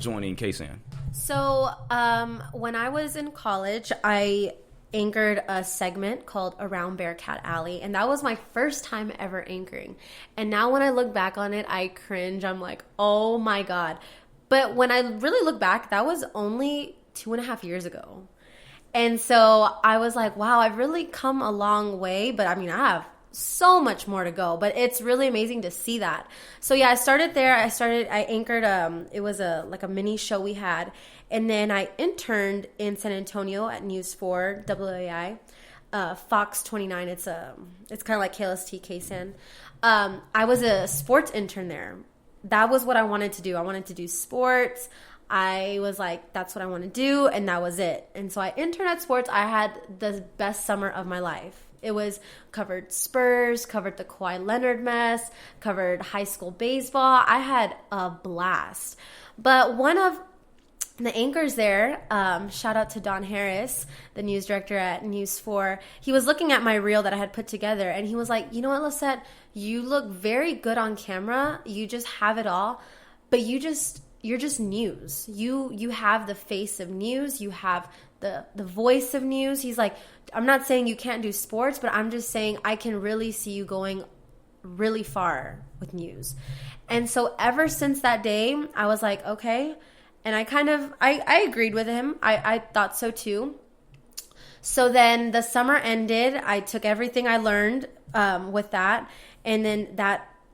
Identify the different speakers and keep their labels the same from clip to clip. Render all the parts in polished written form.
Speaker 1: joining KSAN?
Speaker 2: So when I was in college, I anchored a segment called Around Bearcat Alley, and that was my first time ever anchoring. And now when I look back on it, I cringe. I'm like, oh my God. But when I really look back, that was only 2.5 years ago. And so I was like, wow, I've really come a long way. But I mean, I have so much more to go, but it's really amazing to see that. So yeah, I started there. I anchored, it was like a mini show we had. And then I interned in San Antonio at News 4, WAI, Fox 29. It's kind of like KLST, KSAN. I was a sports intern there. That was what I wanted to do. I wanted to do sports. I was like, that's what I want to do. And that was it. And so I interned at sports. I had the best summer of my life. It was covered Spurs, covered the Kawhi Leonard mess, covered high school baseball. I had a blast. But one of the anchors there, shout out to Don Harris, the news director at News 4, he was looking at my reel that I had put together, and he was like, you know what, Lisette, you look very good on camera. You just have it all, but you're just news. You have the face of news. You have the voice of news. He's like, I'm not saying you can't do sports, but I'm just saying I can really see you going really far with news. And so ever since that day, I was like, okay. And I agreed with him. I thought so too. So then the summer ended. I took everything I learned with that. And then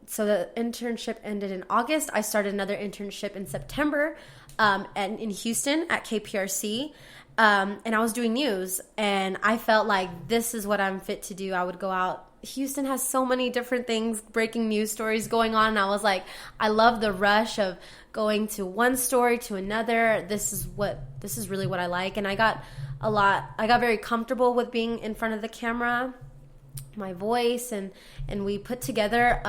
Speaker 2: so the internship ended in August. I started another internship in September in Houston at KPRC. And I was doing news. And I felt like this is what I'm fit to do. I would go out. Houston has so many different things, breaking news stories going on. And I was like, I love the rush of going to one story to another. This is really what I like. And I got very comfortable with being in front of the camera, my voice, and we put together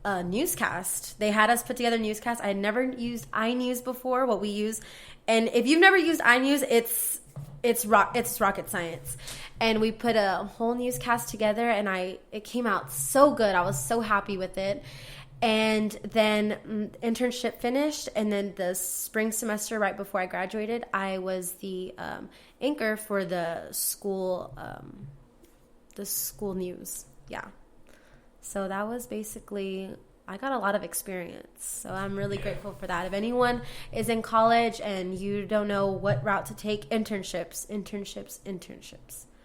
Speaker 2: a newscast. They had us put together a newscast. I had never used iNews before, what we use. And if you've never used iNews, it's rocket science. And we put a whole newscast together, and it came out so good. I was so happy with it. And then internship finished, and then the spring semester right before I graduated, I was the anchor for the school news. Yeah. So that was basically, I got a lot of experience. So I'm really grateful for that. If anyone is in college and you don't know what route to take, internships.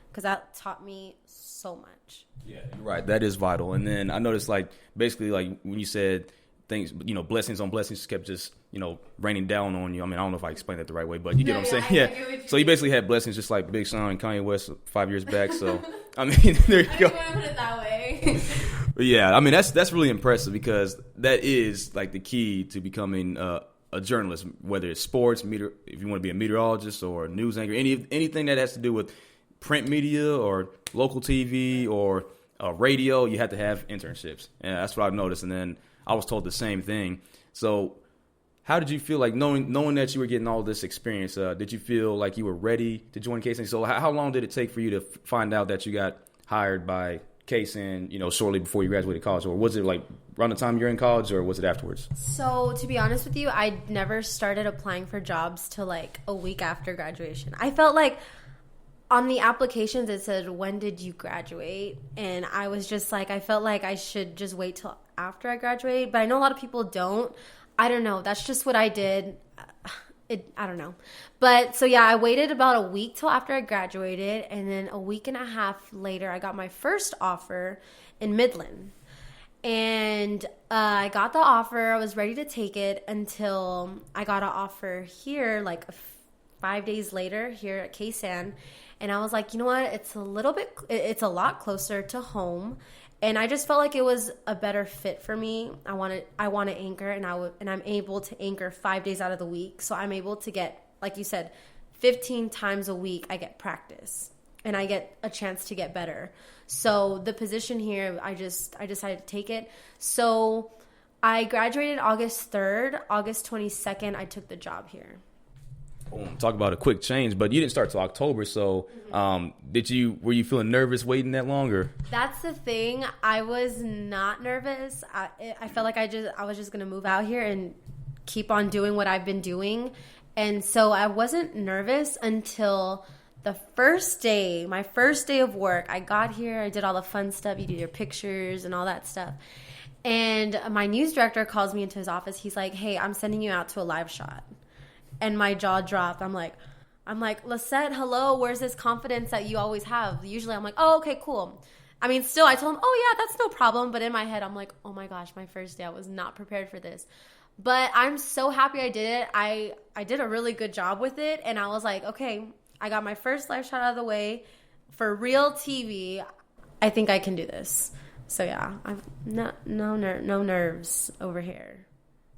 Speaker 2: Because that taught me so much.
Speaker 1: Yeah, you're right. That is vital. And then I noticed, basically, when you said things, blessings on blessings kept just, raining down on you. I mean, I don't know if I explained that the right way, but you get what I'm saying? Yeah. So you basically had blessings just like Big Sean and Kanye West 5 years back. So, I mean, there you go.
Speaker 2: I didn't want to put it that way.
Speaker 1: But yeah, I mean, that's really impressive, because that is like the key to becoming a journalist, whether it's sports, if you want to be a meteorologist or a news anchor, anything that has to do with print media or local TV or radio, you have to have internships. And that's what I've noticed. And then I was told the same thing. So how did you feel like knowing that you were getting all this experience? Did you feel like you were ready to join KSAN? So how long did it take for you to find out that you got hired by KSAN, shortly before you graduated college? Or was it like around the time you're in college, or was it afterwards?
Speaker 2: So to be honest with you, I never started applying for jobs till like a week after graduation. I felt like on the applications it said, when did you graduate? And I was just like, I felt like I should just wait till after I graduate. But I know a lot of people don't. I don't know. That's just what I did. I don't know. But so yeah, I waited about a week till after I graduated. And then a week and a half later, I got my first offer in Midland. And I got the offer. I was ready to take it until I got an offer here, like 5 days later here at KSAN. And I was like, you know what? It's a lot closer to home. And I just felt like it was a better fit for me. I want to anchor, and I'm able to anchor 5 days out of the week. So I'm able to get, like you said, 15 times a week I get practice, and I get a chance to get better. So the position here, I decided to take it. So I graduated August 3rd. August 22nd, I took the job here.
Speaker 1: Talk about a quick change, but you didn't start till October. So, were you feeling nervous waiting that long, or?
Speaker 2: That's the thing. I was not nervous. I felt like I was just gonna move out here and keep on doing what I've been doing. And so I wasn't nervous until the first day, my first day of work. I got here, I did all the fun stuff. You do your pictures and all that stuff. And my news director calls me into his office. He's like, hey, I'm sending you out to a live shot. And my jaw dropped. I'm like, Lisette, hello, where's this confidence that you always have? Usually I'm like, oh, okay, cool. I mean, still, I told him, oh, yeah, that's no problem. But in my head, I'm like, oh, my gosh, my first day, I was not prepared for this. But I'm so happy I did it. I did a really good job with it. And I was like, okay, I got my first live shot out of the way. For real TV, I think I can do this. So, yeah, I've no nerves over here.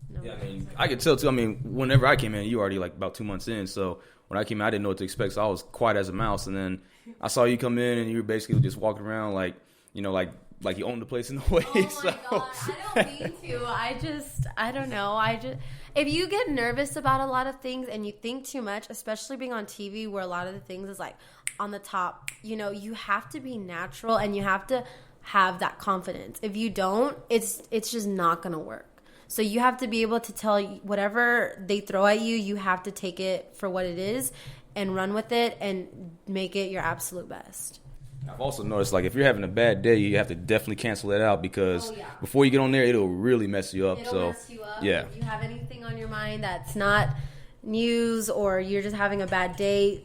Speaker 2: No
Speaker 1: yeah, I mean, I could tell, too. I mean, whenever I came in, you already, like, about 2 months in. So when I came in, I didn't know what to expect. So I was quiet as a mouse. And then I saw you come in, and you were basically just walking around like, you know, like you owned the place in a way.
Speaker 2: Oh, my God. I don't mean to. I don't know. If you get nervous about a lot of things and you think too much, especially being on TV where a lot of the things is, like, on the top, you know, you have to be natural and you have to have that confidence. If you don't, it's just not going to work. So you have to be able to tell whatever they throw at you, you have to take it for what it is and run with it and make it your absolute best.
Speaker 1: I've also noticed, like, if you're having a bad day, you have to definitely cancel that out because before you get on there, it'll really mess you up.
Speaker 2: It'll mess you up.
Speaker 1: Yeah.
Speaker 2: If you have anything on your mind that's not news or you're just having a bad day,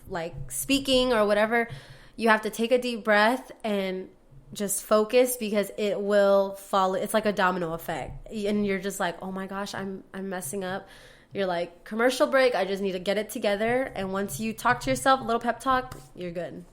Speaker 2: like speaking or whatever, you have to take a deep breath and just focus because it will follow. It's like a domino effect. And you're just like, oh my gosh, I'm messing up. You're like, commercial break, I just need to get it together. And once you talk to yourself, a little pep talk, you're good.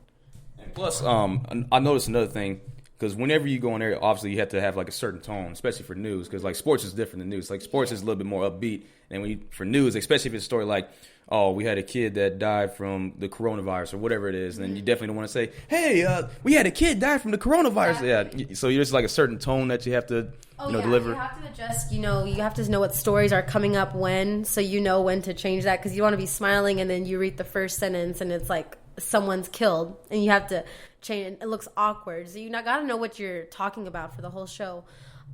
Speaker 1: And plus, I noticed another thing, because whenever you go on there, obviously you have to have like a certain tone, especially for news, because like sports is different than news. Like sports is a little bit more upbeat. And for news, especially if it's a story like, oh, we had a kid that died from the coronavirus or whatever it is, then you definitely don't want to say, hey, we had a kid die from the coronavirus. Exactly. Yeah, so there's like a certain tone that you have to deliver.
Speaker 2: You have to adjust, you have to know what stories are coming up when, so you know when to change that, because you want to be smiling and then you read the first sentence and it's like someone's killed and you have to change. It looks awkward. So you got to know what you're talking about for the whole show.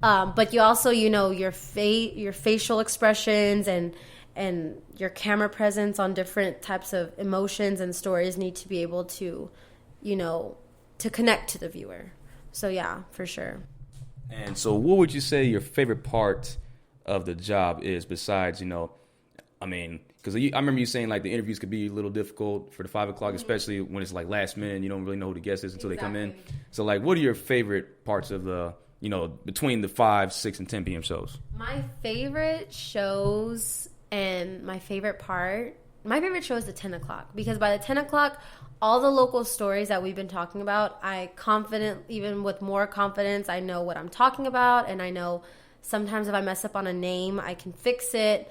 Speaker 2: But you also, your facial expressions and your camera presence on different types of emotions and stories need to be able to, to connect to the viewer. So, yeah, for sure.
Speaker 1: And so what would you say your favorite part of the job is besides, because I remember you saying like the interviews could be a little difficult for the 5 o'clock, especially when it's like last minute. You don't really know who the guest is until they come in. So like, what are your favorite parts of the, between the 5, 6, and 10 p.m. shows?
Speaker 2: My favorite shows and my favorite show is the 10 o'clock, because by the 10 o'clock, all the local stories that we've been talking about, even with more confidence, I know what I'm talking about, and I know sometimes if I mess up on a name, I can fix it.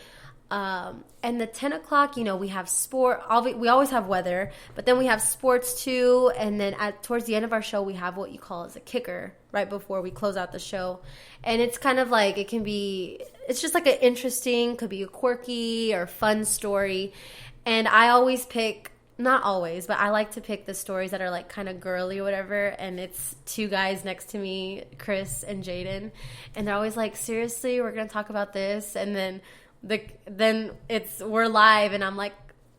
Speaker 2: And the 10 o'clock, we have sport. We always have weather, but then we have sports too. And then towards the end of our show, we have what you call as a kicker right before we close out the show. And it's kind of like, it's just like an interesting, could be a quirky or fun story. And I always pick, not always, but I like to pick the stories that are like kind of girly or whatever. And it's 2 guys next to me, Chris and Jaden. And they're always like, seriously, we're going to talk about this. And then we're live and I'm like,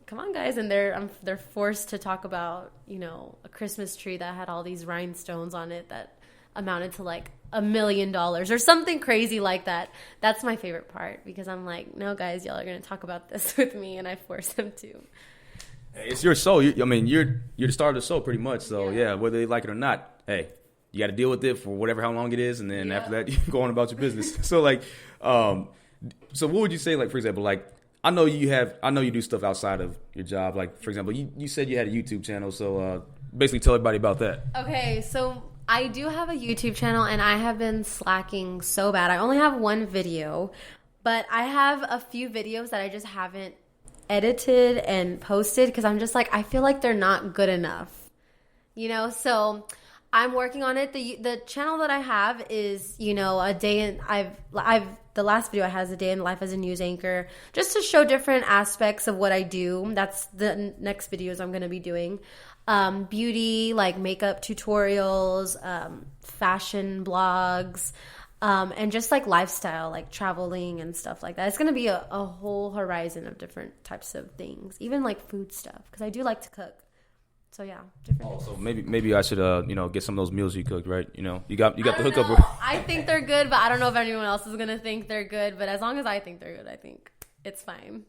Speaker 2: come on guys, and they're forced to talk about a Christmas tree that had all these rhinestones on it that amounted to like $1 million or something crazy like that. That's my favorite part, because I'm like, no guys, y'all are gonna talk about this with me, and I force them to.
Speaker 1: It's your show. You're the star of the show pretty much. So yeah, whether they like it or not, hey, you got to deal with it for how long it is, and then after that you go on about your business. So like, so what would you say, like, for example, like, I know you do stuff outside of your job. Like, for example, you said you had a YouTube channel. So basically tell everybody about that.
Speaker 2: Okay, so I do have a YouTube channel, and I have been slacking so bad. I only have 1 video, but I have a few videos that I just haven't edited and posted because I'm just like, I feel like they're not good enough. So I'm working on it. The channel that I have is, a day in, the last video I had is a day in life as a news anchor, just to show different aspects of what I do. That's the next videos I'm going to be doing. Beauty, like makeup tutorials, fashion blogs, and just like lifestyle, like traveling and stuff like that. It's going to be a whole horizon of different types of things, even like food stuff, because I do like to cook. So yeah, different.
Speaker 1: Oh, so maybe I should get some of those meals you cooked, right? You got the hookup.
Speaker 2: I think they're good, but I don't know if anyone else is gonna think they're good. But as long as I think they're good, I think it's fine.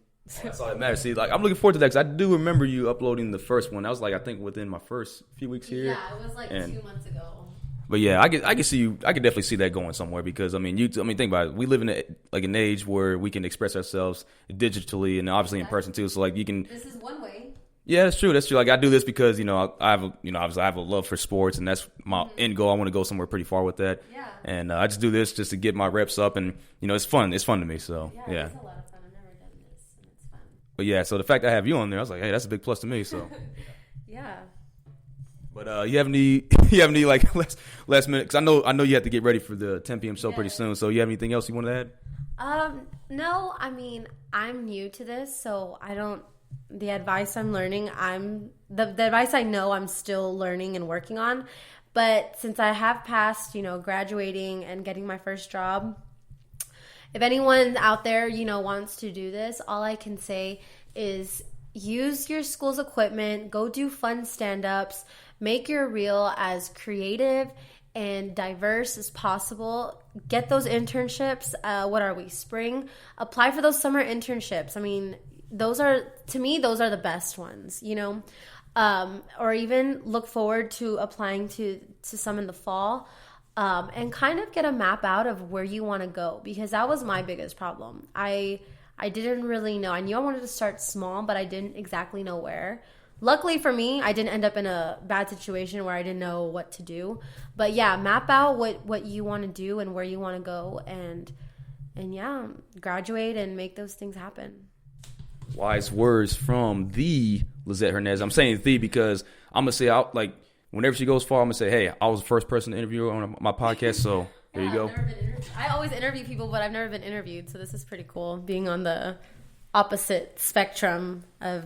Speaker 1: That's all that matters. See, like I'm looking forward to that because I do remember you uploading the first one. That was like I think within my first few weeks here.
Speaker 2: Yeah, it was like 2 months ago.
Speaker 1: But yeah, I can see you. I can definitely see that going somewhere because think about it. We live in an age where we can express ourselves digitally and obviously in person too. So like you can.
Speaker 2: This is one way.
Speaker 1: Yeah, that's true. That's true. Like I do this because I have obviously I have a love for sports and that's my end goal. I want to go somewhere pretty far with that.
Speaker 2: Yeah.
Speaker 1: And I just do this just to get my reps up and it's fun. It's fun to me. So yeah.
Speaker 2: It's a lot of fun. I've never done this and it's fun.
Speaker 1: But yeah, so the fact I have you on there, I was like, hey, that's a big plus to me. So.
Speaker 2: Yeah.
Speaker 1: But you have any like last minute? Because I know you have to get ready for the 10 p.m. show pretty soon. So you have anything else you want to add?
Speaker 2: No. I mean, I'm new to this, so I don't. The advice I'm learning, the advice I know I'm still learning and working on. But since I have passed, graduating and getting my first job, if anyone out there, wants to do this, all I can say is use your school's equipment, go do fun stand-ups, make your reel as creative and diverse as possible. Get those internships. What are we? Spring? Apply for those summer internships. I mean, those are the best ones, or even look forward to applying to some in the fall, and kind of get a map out of where you want to go, because that was my biggest problem. I didn't really know. I knew I wanted to start small, but I didn't exactly know where. Luckily for me, I didn't end up in a bad situation where I didn't know what to do. But yeah, map out what you want to do and where you want to go, and yeah, graduate and make those things happen.
Speaker 1: Wise words from the Lisette Hernandez. I'm saying the because I'm gonna say whenever she goes far, I'm gonna say, hey, I was the first person to interview her on my podcast, so there you go.
Speaker 2: I always interview people, but I've never been interviewed, so this is pretty cool being on the opposite spectrum of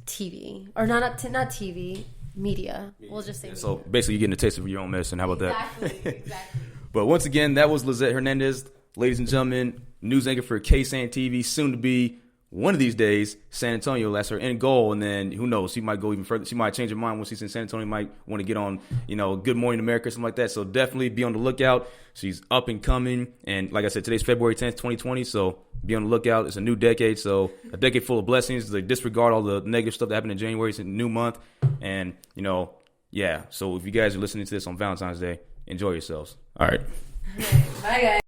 Speaker 2: TV, or not TV, media. We'll just say.
Speaker 1: So basically, you're getting a taste of your own medicine. How about
Speaker 2: that? Exactly.
Speaker 1: But once again, that was Lisette Hernandez, ladies and gentlemen, news anchor for KSAN-TV, soon to be. One of these days, San Antonio, that's her end goal, and then who knows? She might go even further. She might change her mind once she's in San Antonio. Might want to get on, Good Morning America or something like that. So definitely be on the lookout. She's up and coming, and like I said, today's February 10th, 2020. So be on the lookout. It's a new decade, so a decade full of blessings. Like, disregard all the negative stuff that happened in January. It's a new month, and yeah. So if you guys are listening to this on Valentine's Day, enjoy yourselves. All right.
Speaker 2: Bye, guys.